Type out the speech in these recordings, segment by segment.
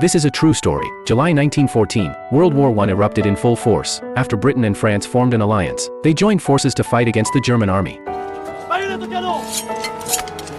This is a true story. July 1914, World War I erupted in full force. After Britain and France formed an alliance, they joined forces to fight against the German army.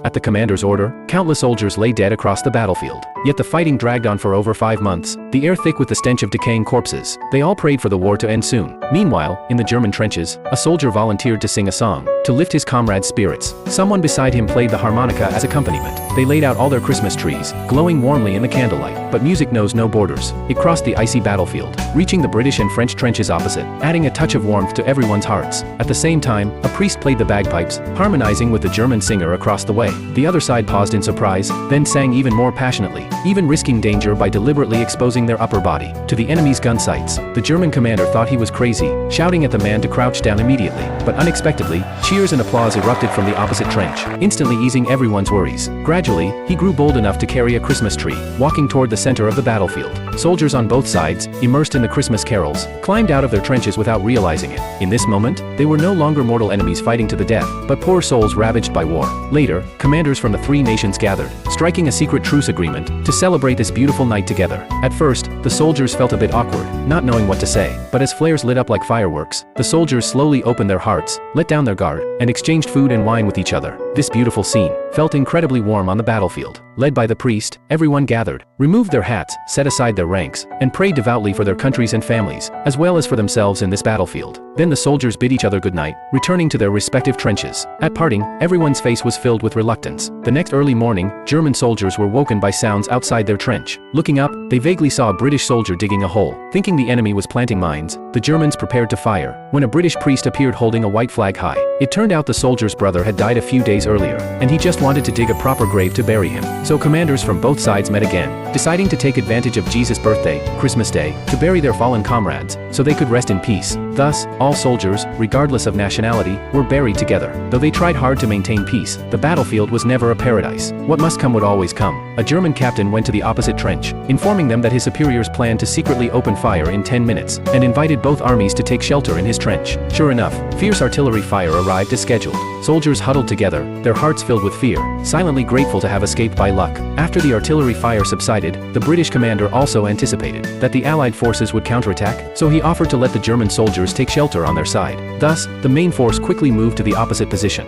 At the commander's order, countless soldiers lay dead across the battlefield. Yet the fighting dragged on for over 5 months, the air thick with the stench of decaying corpses. They all prayed for the war to end soon. Meanwhile, in the German trenches, a soldier volunteered to sing a song, to lift his comrades' spirits. Someone beside him played the harmonica as accompaniment. They laid out all their Christmas trees, glowing warmly in the candlelight. But music knows no borders. It crossed the icy battlefield, reaching the British and French trenches opposite, adding a touch of warmth to everyone's hearts. At the same time, a priest played the bagpipes, harmonizing with the German singer across the way. The other side paused in surprise, then sang even more passionately, even risking danger by deliberately exposing their upper body to the enemy's gun sights. The German commander thought he was crazy, shouting at the man to crouch down immediately. But unexpectedly, cheers and applause erupted from the opposite trench, instantly easing everyone's worries. Gradually, he grew bold enough to carry a Christmas tree, walking toward the center of the battlefield. Soldiers on both sides, immersed in the Christmas carols, climbed out of their trenches without realizing it. In this moment, they were no longer mortal enemies fighting to the death, but poor souls ravaged by war. Later, commanders from the 3 nations gathered, striking a secret truce agreement to celebrate this beautiful night together. At first, the soldiers felt a bit awkward, not knowing what to say. But as flares lit up like fireworks, the soldiers slowly opened their hearts, let down their guard, and exchanged food and wine with each other. This beautiful scene felt incredibly warm on the battlefield. Led by the priest, everyone gathered, removed their hats, set aside their ranks, and prayed devoutly for their countries and families, as well as for themselves in this battlefield. Then the soldiers bid each other goodnight, returning to their respective trenches. At parting, everyone's face was filled with reluctance. The next early morning, German soldiers were woken by sounds outside their trench. Looking up, they vaguely saw a British soldier digging a hole. Thinking the enemy was planting mines, the Germans prepared to fire, when a British priest appeared holding a white flag high. It turned out the soldier's brother had died a few days earlier, and he just wanted to dig a proper grave to bury him. So commanders from both sides met again, deciding to take advantage of Jesus' birthday, Christmas Day, to bury their fallen comrades, so they could rest in peace. Thus, all soldiers, regardless of nationality, were buried together. Though they tried hard to maintain peace, the battlefield was never a paradise. What must come would always come. A German captain went to the opposite trench, informing them that his superiors planned to secretly open fire in 10 minutes, and invited both armies to take shelter in his trench. Sure enough, fierce artillery fire arrived as scheduled. Soldiers huddled together, their hearts filled with fear, silently grateful to have escaped by luck. After the artillery fire subsided, the British commander also anticipated that the Allied forces would counterattack, so he offered to let the German soldiers take shelter on their side. Thus, the main force quickly moved to the opposite position.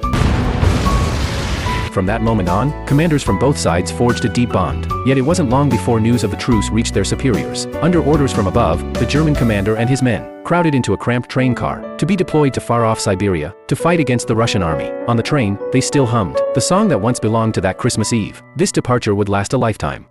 From that moment on, commanders from both sides forged a deep bond. Yet it wasn't long before news of the truce reached their superiors. Under orders from above, the German commander and his men crowded into a cramped train car to be deployed to far-off Siberia to fight against the Russian army. On the train, they still hummed the song that once belonged to that Christmas Eve. This departure would last a lifetime.